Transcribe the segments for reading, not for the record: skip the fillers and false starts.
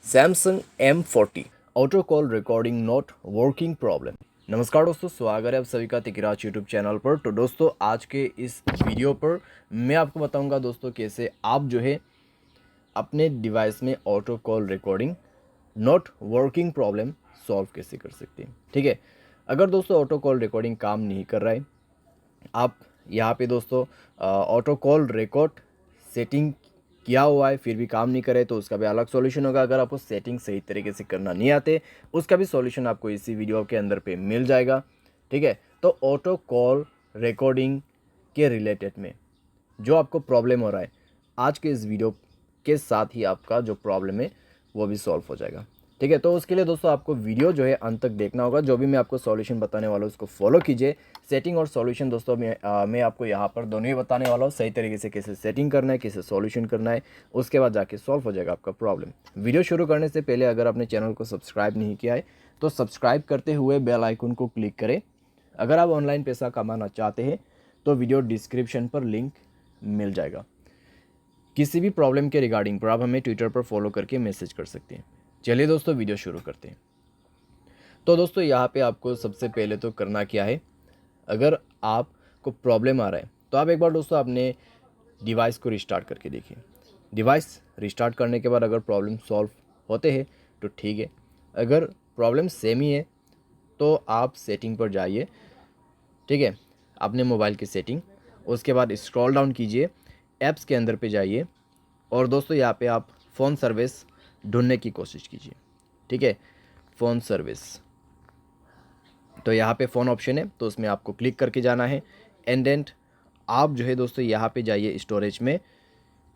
Samsung M40 auto call recording not working problem. नमस्कार दोस्तों, स्वागत है आप सभी का तिकराज यूट्यूब चैनल पर। तो दोस्तों आज के इस वीडियो पर मैं आपको बताऊंगा दोस्तों कैसे आप जो है अपने डिवाइस में auto call recording not working problem solve कैसे कर सकते हैं। ठीक है, अगर दोस्तों ऑटो कॉल रिकॉर्डिंग काम नहीं कर रहा है, आप यहाँ पे दोस्तों ऑटो कॉल रिकॉर्ड सेटिंग किया हुआ है फिर भी काम नहीं करे तो उसका भी अलग सॉल्यूशन होगा। अगर आपको सेटिंग सही तरीके से करना नहीं आते उसका भी सॉल्यूशन आपको इसी वीडियो के अंदर पे मिल जाएगा। ठीक है, तो ऑटो कॉल रिकॉर्डिंग के रिलेटेड में जो आपको प्रॉब्लम हो रहा है, आज के इस वीडियो के साथ ही आपका जो प्रॉब्लम है वो भी सॉल्व हो जाएगा। ठीक है, तो उसके लिए दोस्तों आपको वीडियो जो है अंत तक देखना होगा। जो भी मैं आपको सॉल्यूशन बताने वाला हूँ उसको फॉलो कीजिए। सेटिंग और सॉल्यूशन दोस्तों मैं आपको यहाँ पर दोनों ही बताने वाला हूँ, सही तरीके से कैसे सेटिंग करना है, कैसे सॉल्यूशन करना है, उसके बाद जाके सॉल्व हो जाएगा आपका प्रॉब्लम। वीडियो शुरू करने से पहले अगर आपने चैनल को सब्सक्राइब नहीं किया है तो सब्सक्राइब करते हुए बेल आइकन को क्लिक करें। अगर आप ऑनलाइन पैसा कमाना चाहते हैं तो वीडियो डिस्क्रिप्शन पर लिंक मिल जाएगा। किसी भी प्रॉब्लम के रिगार्डिंग पर आप हमें ट्विटर पर फॉलो करके मैसेज कर सकते हैं। चलिए दोस्तों वीडियो शुरू करते हैं। तो दोस्तों यहाँ पे आपको सबसे पहले तो करना क्या है, अगर आपको प्रॉब्लम आ रहा है तो आप एक बार दोस्तों अपने डिवाइस को रिस्टार्ट करके देखिए। डिवाइस रिस्टार्ट करने के बाद अगर प्रॉब्लम सॉल्व होते हैं तो ठीक है, अगर प्रॉब्लम सेम ही है तो आप सेटिंग पर जाइए। ठीक है, अपने मोबाइल की सेटिंग, उसके बाद स्क्रॉल डाउन कीजिए, ऐप्स के अंदर पे जाइए और दोस्तों यहाँ पे आप फ़ोन सर्विस ढूंढने की कोशिश कीजिए। ठीक है, फ़ोन सर्विस, तो यहाँ पे फ़ोन ऑप्शन है तो उसमें आपको क्लिक करके जाना है। एंड देन आप जो है दोस्तों यहाँ पे जाइए स्टोरेज में,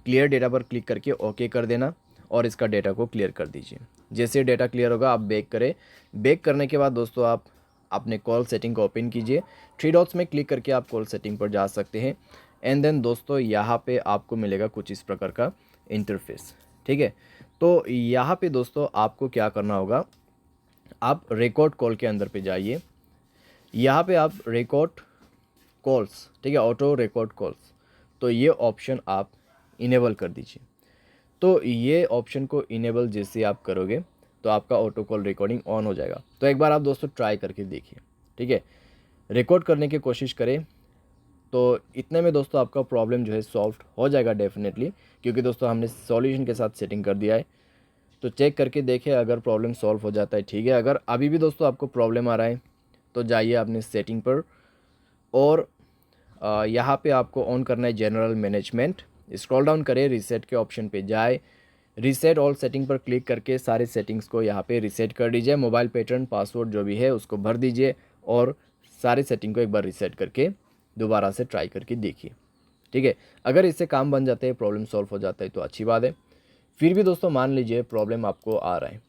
क्लियर डेटा पर क्लिक करके ओके कर देना और इसका डेटा को क्लियर कर दीजिए। जैसे डेटा क्लियर होगा आप बैक करें। बैक करने के बाद दोस्तों आप अपने कॉल सेटिंग को ओपन कीजिए। थ्री डॉट्स में क्लिक करके आप कॉल सेटिंग पर जा सकते हैं। एंड देन दोस्तों यहाँ पे आपको मिलेगा कुछ इस प्रकार का इंटरफेस। ठीक है, तो यहाँ पे दोस्तों आपको क्या करना होगा, आप रिकॉर्ड कॉल के अंदर पे जाइए। यहाँ पे आप रिकॉर्ड कॉल्स, ठीक है, ऑटो रिकॉर्ड कॉल्स, तो ये ऑप्शन आप इनेबल कर दीजिए। तो ये ऑप्शन को इनेबल जैसे आप करोगे तो आपका ऑटो कॉल रिकॉर्डिंग ऑन हो जाएगा। तो एक बार आप दोस्तों ट्राई करके देखिए। ठीक है, रिकॉर्ड करने की कोशिश करें तो इतने में दोस्तों आपका प्रॉब्लम जो है सॉल्व हो जाएगा डेफिनेटली, क्योंकि दोस्तों हमने सॉल्यूशन के साथ सेटिंग कर दिया है। तो चेक करके देखें, अगर प्रॉब्लम सॉल्व हो जाता है ठीक है, अगर अभी भी दोस्तों आपको प्रॉब्लम आ रहा है तो जाइए अपने सेटिंग पर और यहाँ पे आपको ऑन करना है जनरल मैनेजमेंट। स्क्रॉल डाउन करें, रीसेट के ऑप्शन पे जाए, रीसेट ऑल सेटिंग पर क्लिक करके सारे सेटिंग्स को यहाँ पे रीसेट कर दीजिए। मोबाइल पैटर्न पासवर्ड जो भी है उसको भर दीजिए और सारे सेटिंग को एक बार रीसेट करके दोबारा से ट्राई करके देखिए। ठीक है, अगर इससे काम बन जाता है, प्रॉब्लम सॉल्व हो जाता है तो अच्छी बात है। फिर भी दोस्तों मान लीजिए प्रॉब्लम आपको आ रहा है,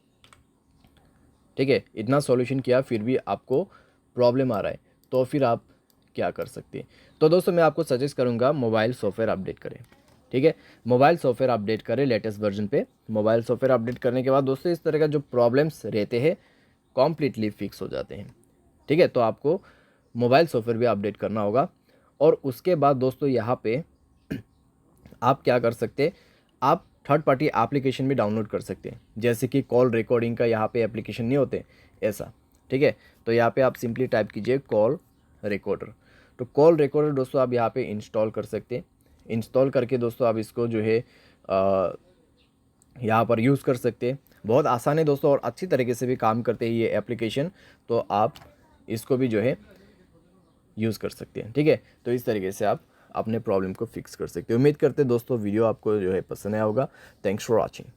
ठीक है, इतना सॉल्यूशन किया फिर भी आपको प्रॉब्लम आ रहा है, तो फिर आप क्या कर सकते हैं। तो दोस्तों मैं आपको सजेस्ट करूंगा मोबाइल सॉफ्टवेयर अपडेट करें। ठीक है, मोबाइल सॉफ्टवेयर अपडेट करें लेटेस्ट वर्जन पे। मोबाइल सॉफ्टवेयर अपडेट करने के बाद दोस्तों इस तरह का जो प्रॉब्लम्स रहते हैं कॉम्प्लीटली फिक्स हो जाते हैं। ठीक है, तो आपको मोबाइल सॉफ्टवेयर भी अपडेट करना होगा। और उसके बाद दोस्तों यहाँ पे आप क्या कर सकते हैं, आप थर्ड पार्टी एप्लीकेशन भी डाउनलोड कर सकते हैं, जैसे कि कॉल रिकॉर्डिंग का यहाँ पे एप्लीकेशन नहीं होते ऐसा। ठीक है, तो यहाँ पे आप सिंपली टाइप कीजिए कॉल रिकॉर्डर। तो कॉल रिकॉर्डर दोस्तों आप यहाँ पे इंस्टॉल कर सकते हैं। इंस्टॉल करके दोस्तों आप इसको जो है यहाँ पर यूज़ कर सकते हैं। बहुत आसान है दोस्तों और अच्छी तरीके से भी काम करते हैं ये एप्लीकेशन, तो आप इसको भी जो है यूज़ कर सकते हैं। ठीक है, तो इस तरीके से आप अपने प्रॉब्लम को फिक्स कर सकते हैं। उम्मीद करते हैं दोस्तों वीडियो आपको जो है पसंद आया होगा। Thanks for watching.